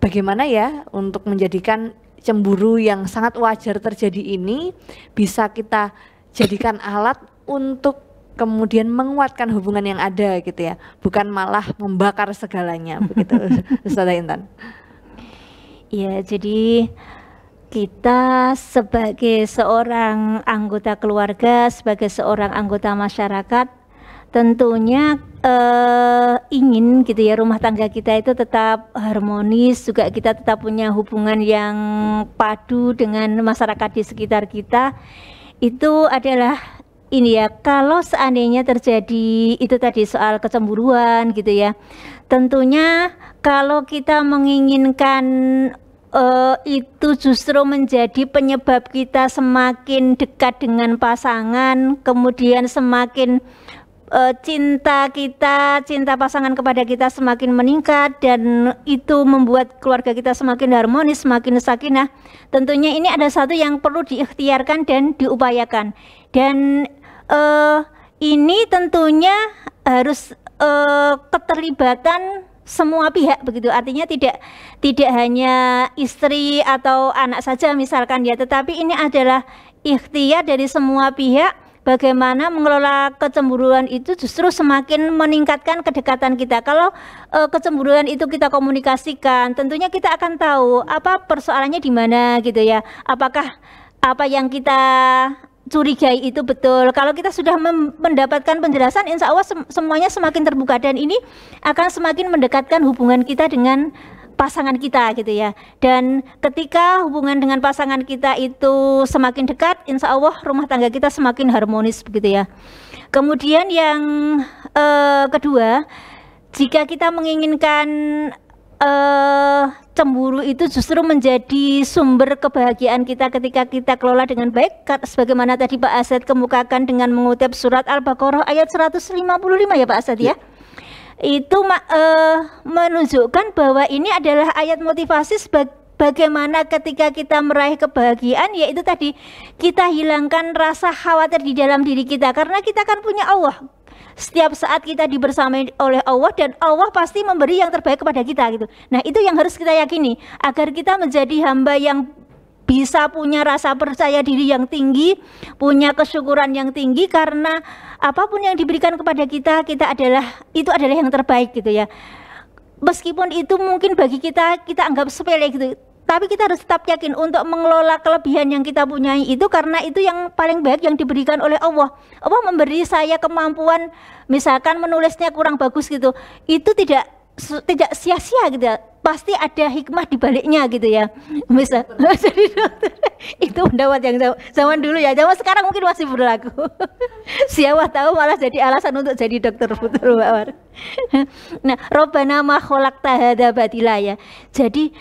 bagaimana ya untuk menjadikan cemburu yang sangat wajar terjadi ini bisa kita jadikan alat untuk kemudian menguatkan hubungan yang ada gitu ya, bukan malah membakar segalanya begitu, Ustazah Intan. Ya, jadi kita sebagai seorang anggota keluarga, sebagai seorang anggota masyarakat, tentunya ingin gitu ya rumah tangga kita itu tetap harmonis, juga kita tetap punya hubungan yang padu dengan masyarakat di sekitar kita. Itu adalah ini ya, kalau seandainya terjadi itu tadi soal kecemburuan gitu ya, tentunya kalau kita menginginkan itu justru menjadi penyebab kita semakin dekat dengan pasangan, kemudian semakin cinta pasangan kepada kita semakin meningkat, dan itu membuat keluarga kita semakin harmonis, semakin sakinah. Tentunya ini ada satu yang perlu diikhtiarkan dan diupayakan, dan ini tentunya harus keterlibatan semua pihak begitu. Artinya tidak hanya istri atau anak saja misalkan ya, tetapi ini adalah ikhtiar dari semua pihak. Bagaimana mengelola kecemburuan itu justru semakin meningkatkan kedekatan kita. Kalau kecemburuan itu kita komunikasikan, tentunya kita akan tahu apa persoalannya di mana gitu ya. Apakah apa yang kita curigai itu betul. Kalau kita sudah mendapatkan penjelasan, insya Allah semuanya semakin terbuka, dan ini akan semakin mendekatkan hubungan kita dengan pasangan kita gitu ya. Dan ketika hubungan dengan pasangan kita itu semakin dekat, insya Allah rumah tangga kita semakin harmonis begitu ya. Kemudian yang kedua, jika kita menginginkan cemburu itu justru menjadi sumber kebahagiaan kita ketika kita kelola dengan baik, sebagaimana tadi Pak Asad kemukakan dengan mengutip surat Al-Baqarah ayat 155 ya Pak Asad ya. Itu menunjukkan bahwa ini adalah ayat motivasi bagaimana ketika kita meraih kebahagiaan, yaitu tadi kita hilangkan rasa khawatir di dalam diri kita, karena kita kan punya Allah. Setiap saat kita dibersamai oleh Allah, dan Allah pasti memberi yang terbaik kepada kita gitu. Nah, itu yang harus kita yakini agar kita menjadi hamba yang bisa punya rasa percaya diri yang tinggi, punya kesyukuran yang tinggi, karena apapun yang diberikan kepada kita adalah yang terbaik gitu ya. Meskipun itu mungkin bagi kita anggap sepele gitu, tapi kita harus tetap yakin untuk mengelola kelebihan yang kita punyai itu, karena itu yang paling baik yang diberikan oleh Allah. Allah memberi saya kemampuan misalkan menulisnya kurang bagus gitu, itu tidak sia-sia gitu ya, pasti ada hikmah di baliknya gitu ya. Misal jadi dokter, itu pendapat yang zaman dulu ya, zaman sekarang mungkin masih berlaku. Siapa tahu malah jadi alasan untuk jadi dokter, betul Mbak War. Nah, Robbana ma khalaqta hadza batila ya. Jadi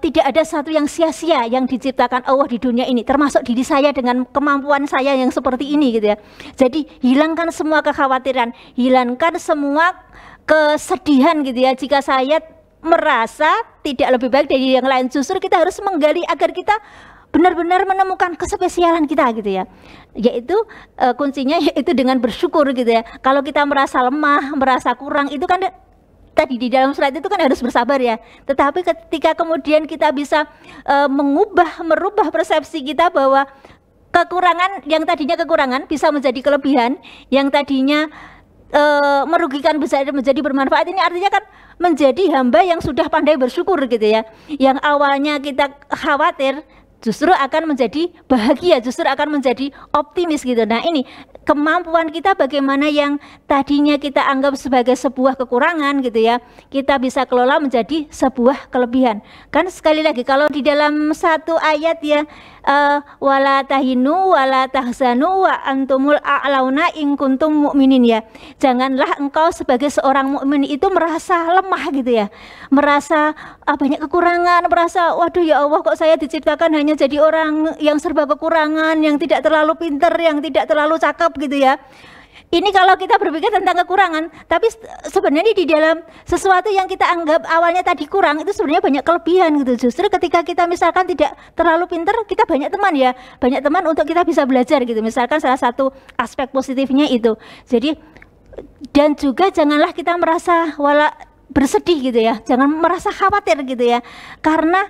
tidak ada satu yang sia-sia yang diciptakan Allah di dunia ini, termasuk diri saya dengan kemampuan saya yang seperti ini gitu ya. Jadi hilangkan semua kekhawatiran, hilangkan semua kesedihan gitu ya. Jika saya merasa tidak lebih baik dari yang lain, justru kita harus menggali agar kita benar-benar menemukan kespesialan kita gitu ya. Yaitu kuncinya yaitu dengan bersyukur gitu ya. Kalau kita merasa lemah, merasa kurang, itu kan tadi di dalam surat itu kan harus bersabar ya. Tetapi ketika kemudian kita bisa merubah persepsi kita bahwa kekurangan, yang tadinya kekurangan bisa menjadi kelebihan, yang tadinya merugikan bisa menjadi bermanfaat, ini artinya kan menjadi hamba yang sudah pandai bersyukur gitu ya. Yang awalnya kita khawatir justru akan menjadi bahagia, justru akan menjadi optimis gitu. Nah, ini kemampuan kita bagaimana yang tadinya kita anggap sebagai sebuah kekurangan gitu ya, kita bisa kelola menjadi sebuah kelebihan. Kan sekali lagi kalau di dalam satu ayat ya, wala tahinu wala tahzanu wa antumul a'launa in kuntum mu'minin ya. Janganlah engkau sebagai seorang mukmin itu merasa lemah gitu ya, merasa banyak kekurangan, merasa waduh ya Allah kok saya diciptakan hanya jadi orang yang serba kekurangan, yang tidak terlalu pinter, yang tidak terlalu cakep gitu ya. Ini kalau kita berpikir tentang kekurangan, tapi sebenarnya di dalam sesuatu yang kita anggap awalnya tadi kurang, itu sebenarnya banyak kelebihan gitu. Justru ketika kita misalkan tidak terlalu pinter, kita banyak teman ya, banyak teman untuk kita bisa belajar gitu. Misalkan salah satu aspek positifnya itu. Jadi, dan juga janganlah kita merasa bersedih gitu ya, jangan merasa khawatir gitu ya, karena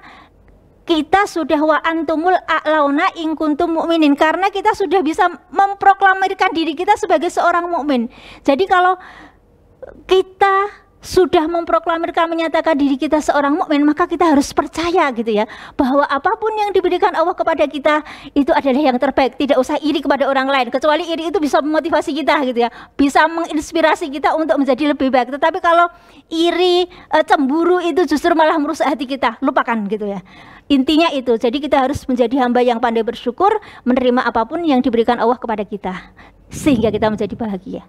kita sudah wa antumul a'launa in kuntum mu'minin, karena kita sudah bisa memproklamirkan diri kita sebagai seorang mukmin. Jadi kalau kita sudah memproklamirkan, menyatakan diri kita seorang mukmin, maka kita harus percaya gitu ya, bahwa apapun yang diberikan Allah kepada kita itu adalah yang terbaik. Tidak usah iri kepada orang lain, kecuali iri itu bisa memotivasi kita gitu ya, bisa menginspirasi kita untuk menjadi lebih baik. Tetapi kalau iri, cemburu itu justru malah merusak hati kita, lupakan gitu ya. Intinya itu, jadi kita harus menjadi hamba yang pandai bersyukur, menerima apapun yang diberikan Allah kepada kita, sehingga kita menjadi bahagia.